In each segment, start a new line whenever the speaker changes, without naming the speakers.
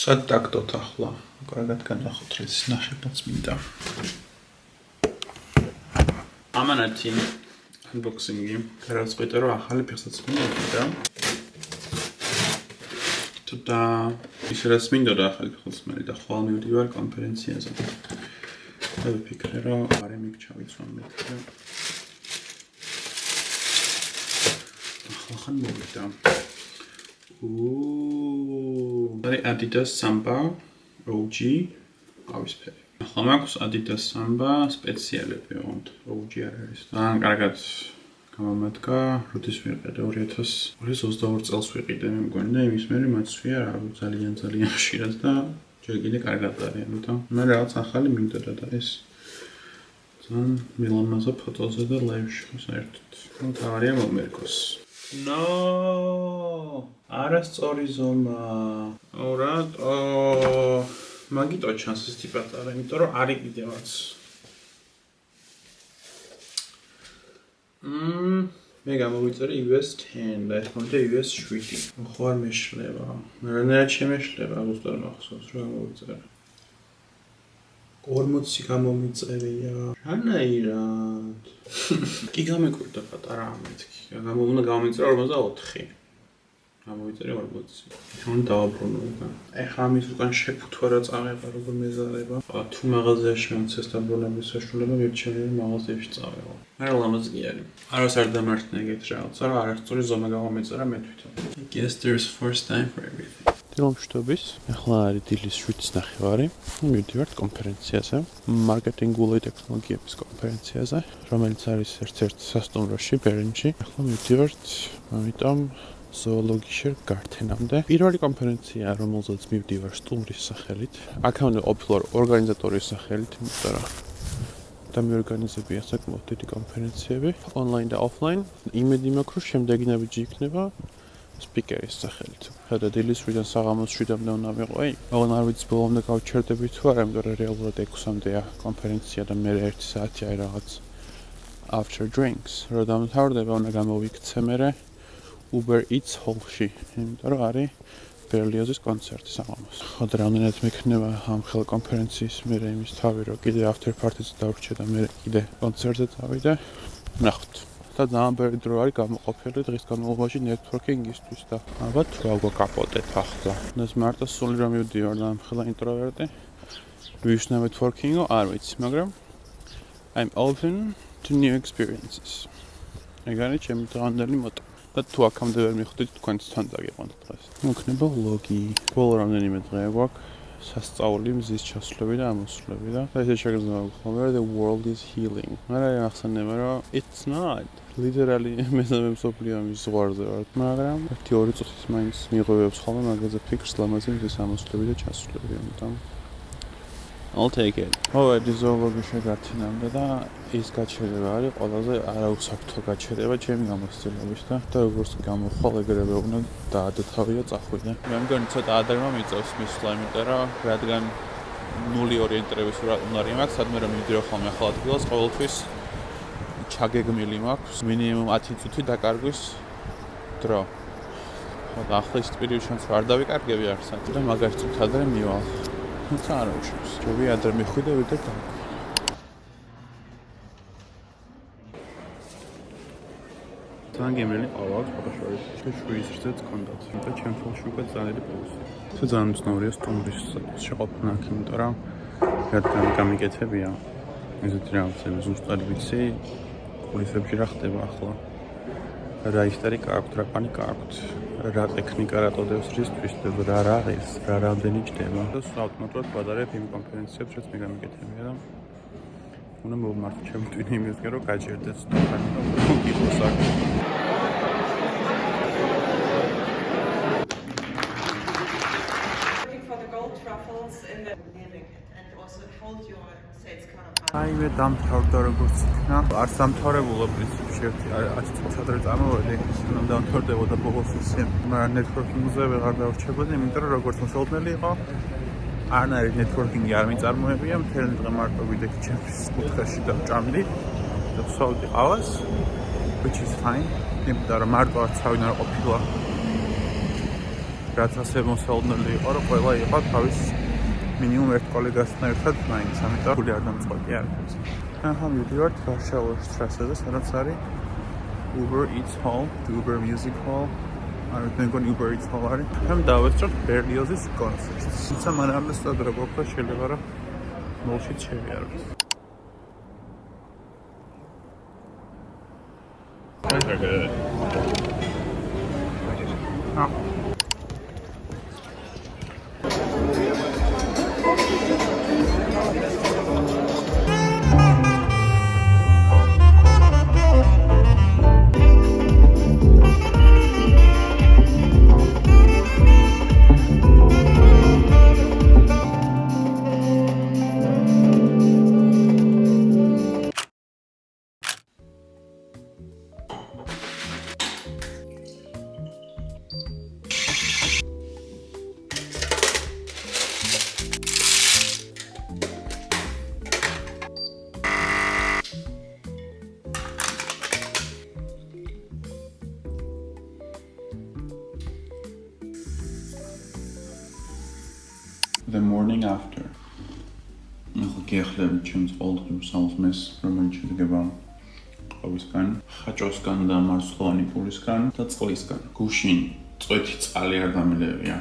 სად დაგდოთ ახლა? კარგად განახოთ ეს ნახებაც მინდა. ამანათი unboxing-ი. რაც ყვიტე რომ ახალი ფეხსაც მინდა. და ისე რაც მინდოდა ახალი ფეხსაც მე და ხვალ მივდივარ კონფერენციაზე. და ვიფიქრე რომ არე მიგჩავიცვამ მეთქე. ახლა მოვიდა. Are Adidas Samba OG ყავისფერი. ახლა მაქვს Adidas Samba სპეციალები OG არ არის. ძალიან კარგად გამომადგა, როდის ვიყიდე 2022 წელს ვიყიდე მე მგონი და იმის მერე მაცვია რა ძალიან ხშირად და ჯერ კიდე კარგად არის, ამიტომ მე რაღაც ახალი მინდოდა და ეს ძალიან მილამაზა ფოტოზე და ლაივში საერთოდ. ნუ თავარია მომერკოს. No, არასწორი ზომა. რატო? მაგიტო ჩანს ეს ტიპატარა, იმიტომ რომ არის კიდევაც. მე გამოვიწერე US 10 და ახლა US 7. ხო არ მეშლება. რანაირად შემეშლება, უბრალოდ მახსოვს რომ გამოვიწერე. 40 გამომიწერია. რანაირად? კი გამეკვირდა პატარა მეთქი. უნდა გამომიწერა 44. გამოვიწერე 40. ჩვენ დავაბრუნო უკან. ეხლა ამის უკან შეფუთვა რა წავეღა როგორ მეზარება. თუ მაღაზიაში მომცეს დაბრუნების საშუალება მირჩენილი მაღაზიაში წავეღო. არა ლამაზ კი არის. არავის არ დამართნა ეგეთ რაღაცა, რა არასწორი ზომა გამომიწერა მე თვითონ. I guess there's first time for everything. დილომშვიდობის. ახლა არის დილის 7:30. მივდივართ კონფერენციაზე, მარკეტინგული ტექნოლოგიების კონფერენციაზე, რომელიც არის ერთ-ერთ სასტუმროში ბერნში. ახლა მივდივართ, ამიტომ ზოოლოგიაში გართენამდე. პირველი კონფერენცია, რომელზეც მივდივარ სტუმრის სახელით, აქამდე ყოფილვარ ორგანიზატორის სახელით, იმიტომ რომ დამიორგანიზებია საკმაოდ დიდი კონფერენციები, ონლაინ და ოფლაინ. იმედი მაქვს, რომ შემდეგი ნაბიჯი იქნება სპიკერის სახელით. ხედა დილის 7-დან საღამოს 7-მდე უნდა ვიყო. აღარ არ ვიცი ბოლომდე გავჩერდები თუ არა, იმიტომ რომ რეალურად 6-მდეა კონფერენცია და მე 1 საათი აი რაღაც after drinks. რო დამთავრდება, უნდა გამოვიქცე მე Uber Eats Hall-ში, იმიტომ რომ არის ბერლიოზის კონცერტი საღამოს. ხოდა რამდენად მექნება ამ ხელ კონფერენციის მე იმის თავი, რომ კიდე after party-ზე დავრჩე და მე კიდე კონცერტზე წავიდე. ნახოთ. და ძალიან ბევრი დრო არის გამოყოფილი დღის განმავლობაში networking-ისთვის და ალბათ თუ გავგაკაპოტეთ ახლა. ეს მარტო სული რომ მივდივარ და ამხელა ინტროვერტი. ვიშნა networking-ო არ ვიცი, მაგრამ I'm open to new experiences. ეგ არის ჩემი დღევანდელი მოტო. და თუ აქამდე ვერ მიხვდით, თქვენც თან დაგიყვანთ დღეს. მოქნება ლოგი. ბოლო რამდენიმე დღე გვაქვს სასწაული, მზის ჩასვლები და ამოსვლები და ესე შეგრძნება ხოლმე the world is healing. მაგრამ ახსენდება რომ it's not. Literally მესამე მსოფლიო ომის ზღვარზე ვარ, მაგრამ 1-2 წუთის მაინც მიიღებებს ხოლმე მაგაზე ფიქრს ლამაზი მზის ამოსვლები და ჩასვლები, ამიტომ I'll take it. მოვედი ზოოლოგიაში გართენამდე და ის გაჩერება არის ყველაზე არაუსაფრთხო გაჩერება ჩემი გამოცდილების და როგორც გამოხვალ ეგრევე უნდა დაადათავია წახვიდე. მე მგონი ცოტა ადრე მიწევს მისვლა, იმიტომ რომ რადგან ნული ორიენტირების უნარი მაქვს, სადმე რომ მივიდიო ხოლმე ახალ ადგილას, ყოველთვის ჩაგეგმილი მაქვს მინიმუმ 10 წუთი დაკარგვის დრო. და ახლა ის პერიოდშიც არ დავიკარგები არსად და მაგარი წუთი ადრე მივალ. თუმცა არ უშავს. ჯობია ადრე მიხვიდე ვიდრე და თან გემრიელი ყავაა ფოტოშოპში. შეშუის რზეც კონდათ. და ჩემ ფონში უკვე ძალიან პლუსი. თუ ძალიან უცნაურია სტუმრის შეყოფნა აქ, იმიტომ რომ რადგან გამიკეთებია ესეთი რაღაცები ზუსტად ვიცი, კულისებში რა ხდება ახლა. რა ისტორიკა აქვს, რა პანიკა აქვს, რა ტექნიკა რატოდებს რისთვის და რა არის, რა რამდენი ჯდება. და ავტომატურად ვადარებ იმ კონფერენციებს, რაც მე გამიკეთებია და უნდა მოვმართო ჩემი ტვინი იმისკენ, რომ გაჭირდეს თქვენი მოგიყოს აქ. აი მე დამთავრდა როგორც იქნა. არ დამთავრებულა პრინციპში ერთი 10 წუთი ადრე წამოვედი. უნდა დამთავრდებოდა ბოლოს ისე. მაგრამ networking-ზე ვეღარ დავრჩებოდი, იმიტომ რომ როგორც მოსალოდნელი იყო, არანაირი networking-ი არ მიწარმოებია, მთელი დღე მარტო ვიდექი ჩემს კუთხეში და ვჭამდი და ვსვავდი ყავას, which is fine. იმიტომ რომ მარტო არც თავიდან არ ყოფილა. რაც ასე მოსალოდნელი იყო, რომ ყველა იყო თავის მინიმუმ ერთ კოლეგასთან ერთად მაინც, ამიტომ გული არ დამწყვეტი არ არის. ახლა მივიდივართ ვარშავას სტრასაზე, სადაც არის Uber Eats Hall, Uber Music Hall. არ მეგონი Uber Eats Hall არის. ამ დავესწროთ ბერლიოზის კონცერტს. თუმცა მანამდე სწორად რა გვაქვს, შეიძლება რომ მოლშიც შევიაროთ. They're good. Oh. The morning after. ახლა გიახლებით ჩემს ყოველდღიურ საუზმეს, რომელიც შედგება ყავისგან, ხაჭოსგან და მარცვლოვანი პურისგან და წყლისგან. გუშინ წვეთი წყალი არ დამილევია.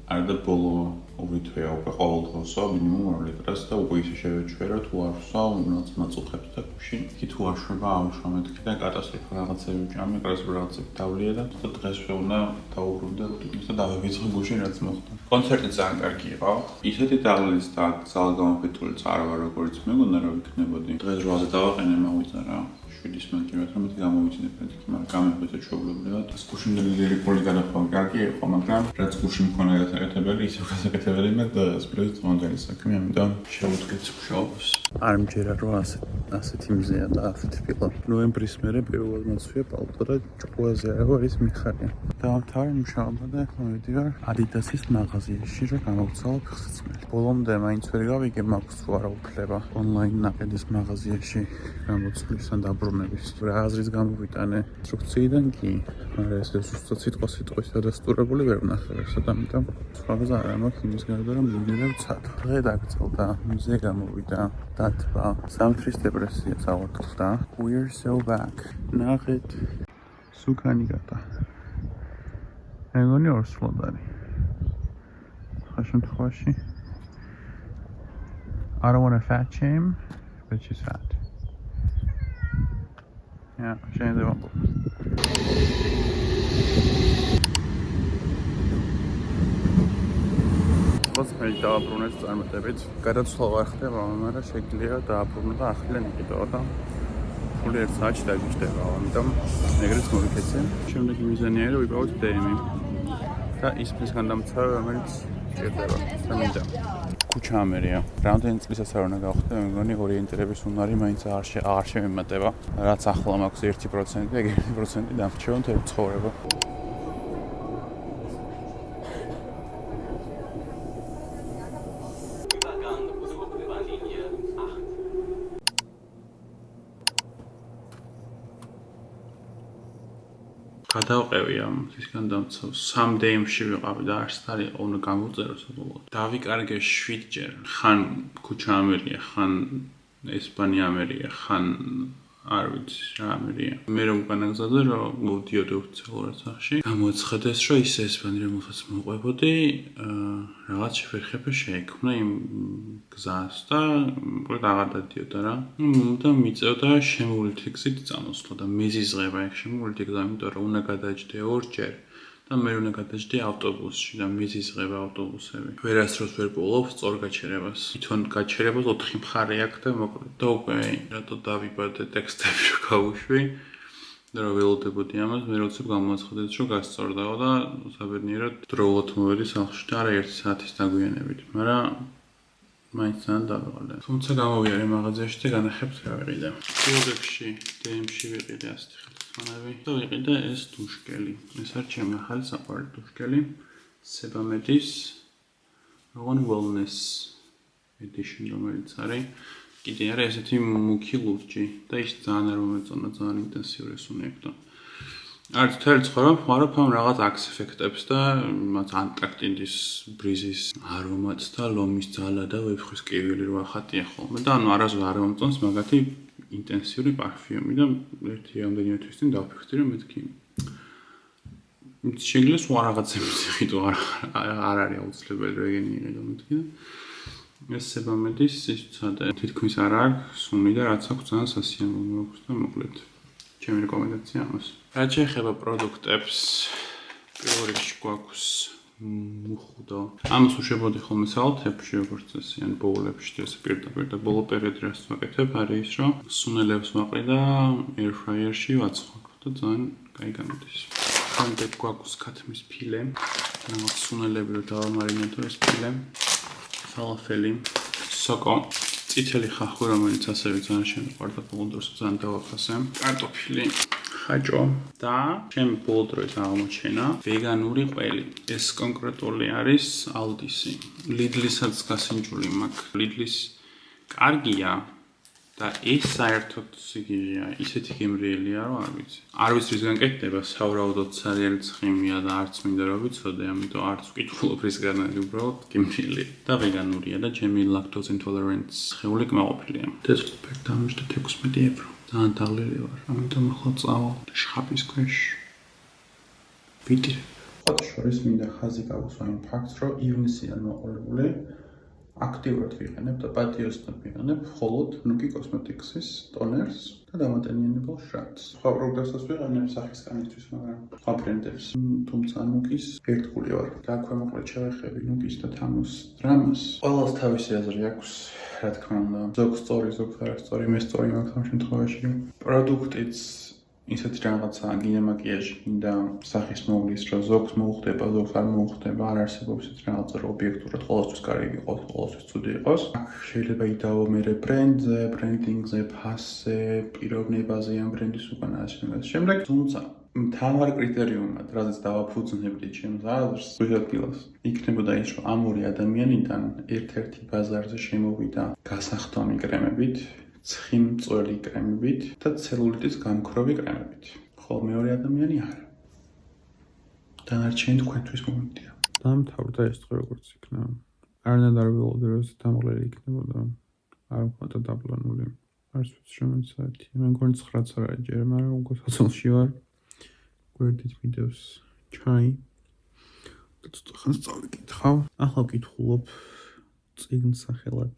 არ და ბოლო 2 თვეა უკვე ყოველდღიურსო მინიმუმ 2 ლიტრას და უკვე ისე შევეჩვერო თუ არ ვსვავ რაღაც მაწუხებს და გუშინ კი თუ არ შვება ავშვა მეთქი და კატასტროფა რაღაცები ვჭამე, კრას რაღაცები დავლია და დღეს შეუნა დაუბრუნდა რუტინას და დავივიწყე გუშინ რაც მოხდა. კონცერტი ძალიან კარგი იყო. ისეთი დაღლის და ძალგამოფიტული წარვა როგორც მეგონა რომ იქნებოდი. დღეს 8-ზე დავაყენე მოვიდა რა. 7-ის მაგივრად რომ მეთქი გამოვიჩინე პრინციპი, მაგრამ გამეხვეწე ჩვეულებრივად. გუშინდელი ლირიკული გადახვევი კარგი იყო, მაგრამ რაც გუშინ მქონდა გასაკეთებელი, ისევ გასაკეთებელი მაგ დღეს პლუს მომდენი საქმე, ამიტომ შევუდგეთ მუშაობას. არ მჯერა რომ ასეთი მზეა და ასეთი ფილა. ნოემბრის მერე პირველად მოცვია პალტო და ჭკუაზე არის მიხარია. დავამთავრე მუშაობა და მოვიდივარ Adidas-ის მაღაზიაში რომ გამოვცალო ფეხსაცმელი. ბოლომდე მაინც ვერ გავიგე მაქვს თუ არა უფლება ონლაინ ნაკედის მაღაზიაში გამოცვლის ან დაბრუნების. რა აზრის გამოვიტანე ინსტრუქციიდან კი, მაგრამ ეს ზუსტად სიტყვა-სიტყვის დადასტურებული ვერ ვნახე ვერსად, ამიტომ სხვაგან არ მაქვს იმის გარდა რომ მივიდე ვცად. დღე დაგწელდა, მზე გამოვიდა, დათბა, სამთრის დეპრესიას ავარდქდა. We're so back. ნახეთ. სუკანი გატა. მეგონი ორსლოდარი. ხა შემთხვევაში I don't want to fat shame, but she's fat. Yeah, შეიძლება. მე დააბრუნეთ წარმატებით. გადაცვლა არ ხდება, მაგრამ შეგიძლია დააბრუნო და ახლა ნიკიდო და ფული 1 საათში დაგიჭდება, ამიტომ ეგრეც მოვიქეცე. შემდეგი მიზანია რომ ვიპოვოთ დემი და ის ფრის განდამცავი, რომელიც ჭირდება. სამინდა. ქუჩა ამერია. რამდენი წლისას არ უნდა გავხდე, მე მგონი ორიენტირების უნარი მაინც არ შემემატება. რაც ახლა მაქვს 1% და 1% დამრჩევა მთელი ცხოვრება. გადავყევი ამ ისგან დამცავს 3 დემში ვიყავი და არც არ იყო უნდა გამოვწერო საბოლოოდ. დავიკარგე 7 ჯერ. ხან ქუჩა ამერია, ხან ესპანია ამერია, ხან არ ვიცი რა ამერია. მე რომ განაგზავნე რომ მოვდიოდი ოფიციალურად სახში. გამოაცხადეს რომ ის ესპანია რომელსაც მოყვებოდი, რაღაც შეფერხება შეექმნა იმ გზას და უკვე აღარ დადიოდა რა. და მიწევდა შემოვლითი გზით წამოსვლა და მეზიზღება ეგ შემოვლითი გზა, იმიტომ რომ უნდა გადაჯდე 2 ჯერ და მე უნდა გადაჯდე ავტობუსში და მეზიზღება ავტობუსები. ვერასდროს ვერ პოულობ სწორ გაჩერებას. თვითონ გაჩერებას 4 მხარე აქვს და მოკლედ და უკვე რატო დავიბადე ტექსტები რომ გავუშვი და რომ ველოდებოდი ამას, მე როცა გამოაცხადეს რომ გასწორდაო და საბედნიეროდ დროულად მოვედი სახლში და არა 1 საათის დაგვიანებით, მაგრამ მაინც ძალიან დავიღალე. თუმცა გამოვიარე მაღაზიაში და განახებთ რა ვიყიდე. კოდექსში, დემში ვიყიდე ასეთი ხელმძღვანელი და ვიყიდე ეს დუშკელი. ეს არის ჩემი ახალი საყვარელი დუშკელი. Sebame's Own Wellness Edition რომელიც არის. კიდე არა ესეთი მუქი ლურჯი და ის ძალიან არ მომეწონა, ძალიან ინტენსიური სუნი აქვს და არც თელი ცხოვრება ვხმარობ ამ რაღაც აქს ეფექტებს და მათ ანტარქტიდის ბრიზის არომატს და ლომის ძალა და ვეფხვის კივილი რო ახატია ხოლმე და ანუ არასდროს არ მომწონს მაგათი ინტენსიური პარფიუმი და ერთი რამდენიმე თვის წინ დავფიქრდი რომ მეთქი შეიძლება სხვა რაღაცების ხიტო არ არის აუცილებელი რეგენი იყიდო მეთქი და ეს სებამედის ის ცოტა თითქმის არ აქვს სუნი და რაც აქვს ძალიან სასიამოვნო აქვს და მოკლედ ჩემი რეკომენდაცია ამას. რაც შეეხება პროდუქტებს, პირველ რიგში გვაქვს მუხუდო. ამას უშვებოდი ხოლმე საალთებში, როგორც წესი, ან ბოულებში, ეს პირდაპირ და ბოლო პერიოდში რაც ვაკეთებ, არის ის, რომ სუნელებს ვაყრი და air fryer-ში ვაცხობ და ძალიან კაი გამოდის. შემდეგ გვაქვს ქათმის ფილე, რაღაც სუნელები რო დავამარინებო ეს ფილე, ფალაფელი, სოკო. წითელი ხახვი, რომელიც ასევე ძალიან შემიყვარდა ბოლო დროს ძალიან დავაფასე. კარტოფილი, ხაჭო და ჩემი ბოლო დროის აღმოჩენა ვეგანური ყველი. ეს კონკრეტული არის ალდისი. ლიდლისაც გასინჯული მაქვს. ლიდლის კარგია და ეს საერთოდ სიგიჟეა, ისეთი გემრიელია, რომ არ ვიცი. არ ვიცი რისგან კეთდება, სავარაუდოდ სარიელი ცხიმია და არც მინდა რომ ვიცოდე, ამიტომ არც ვკითხულობ რისგან არის უბრალოდ გემრიელი და ვეგანურია და ჩემი lactose intolerance ხეული კმაყოფილია. დესპერტ დამჭდა 16 ევრო. ძალიან დაღლილი ვარ, ამიტომ ახლა წავალ შხაპის ქვეშ. ვიდრე. ხოთა შორის მინდა ხაზი გავუსვა იმ ფაქტს, რომ ივნისიდან მოყოლებული აქტიურად ვიყენებ და პატიოსთან ვიყენებ მხოლოდ ნუკი კოსმეტიქსის ტონერს და დამატენიანებელ შრატს. სხვა პროდუქტებსაც ვიყენებ სახის განისთვის, მაგრამ სხვა ბრენდებს. თუმცა ნუკის ერთგული ვარ. და აქვე მოკლედ შევეხები ნუკის და თამოს დრამას. ყველას თავისი აზრი აქვს, რა თქმა უნდა. ზოგს სწორი, ზოგს არასწორი, მე სწორი მაქვს ამ შემთხვევაში. პროდუქტიც ისეთი რაღაცაა, გინდა მაკიაჟი, გინდა სახის მოვლის, რომ ზოგს მოუხდება, ზოგს არ მოუხდება, არ არსებობს ისეთი რაღაცა, რომ ობიექტურად ყოველთვის კარგი იყოს, ყოველთვის ცუდი იყოს. აქ შეიძლება იდაო მერე ბრენდზე, ბრენდინგზე, ფასზე, პიროვნებაზე ამ ბრენდის უკან ასმენას. შემდეგ, თუმცა მთავარ კრიტერიუმად, რაზეც დავაფუძნებდი ჩემს აზრს, ადგილას, იქნებოდა ის, რომ ამ ორი ადამიანიდან ერთ-ერთი ბაზარზე შემოვიდა გასახდომი კრემებით, ცხიმწველი კრემებით და ცელულიტის გამქრობი კრემებით. ხოლო მეორე ადამიანი არა. დანარჩენი თქვენთვის მომენტია. დამთავრდა ეს დღე როგორც იქნა. არანაირ არ ველოდე რომ ეს დამღლელი იქნებოდა. არ მქონდა დაპლანული. არც ვიცი რომელი საათია. მე მგონი 9-ს არ არის ჯერ, მაგრამ უკვე საწოლში ვარ. გვერდით მიდევს ჩაი. და ცოტა ხანს წავიკითხავ. ახლა ვკითხულობ წიგნს სახელად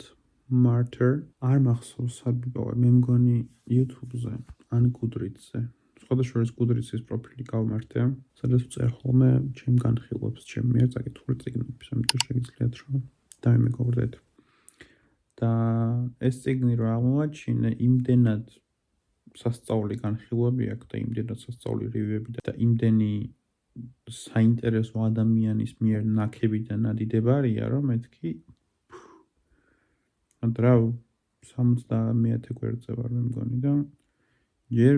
Martyr. არ მახსოვს სად ვიპოვე, მე მგონი YouTube-ზე ან Goodreads-ზე. სხვადასხვა Goodreads-ის პროფილი გავმართე, სადაც ვწერ ხოლმე ჩემ განხილვებს, ჩემ მიერ წაკითხული წიგნების, ამიტომ შეგიძლიათ რომ დავიმეგობრდეთ. და ეს წიგნი რო აღმოაჩინე, იმდენად სასწაული განხილვები აქვს და იმდენად სასწაული რივიუები და იმდენი საინტერესო ადამიანის მიერ ნაქები და ნადიდებარია, რომ მეთქი დრაუ 70 გვერდზე ვარ მე მგონი და ჯერ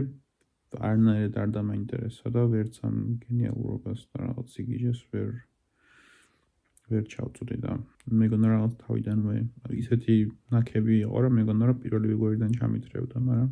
არნაირად არ დამაინტერესა და ვერც ამ გენიალურობას და რაღაც სიგიჟეს ვერ ჩავწვდი და მეგონა რაღაც თავიდანვე ისეთი ნაქები იყო რომ მეგონა რომ პირველი გვერდიდან ჩამიტრევდა, მაგრამ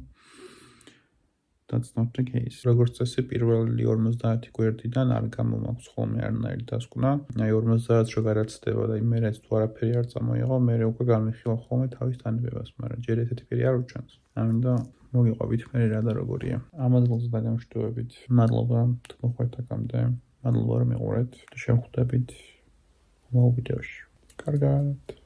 that's not the case. როგორც წესი პირველი 50 გვერდიდან არ გამომაქვს ხოლმე არნაირი დასკვნა. აი 50-ს რო გარაცდება და იმერეც თუ არაფერი არ წამოიღო, მე უკვე გამიხილავ ხოლმე თავის თანებებას, მაგრამ ჯერ ესეთი პირი არ უჩვენს. ამიტომ მოგიყვებით მე რა და როგორია. ამაზლზე დაგამშვიდობებით. მადლობა თუ მოხვდეთ აქამდე. მადლობა რომ მიყურეთ და შევხვდებით მომავალ ვიდეოში. კარგად.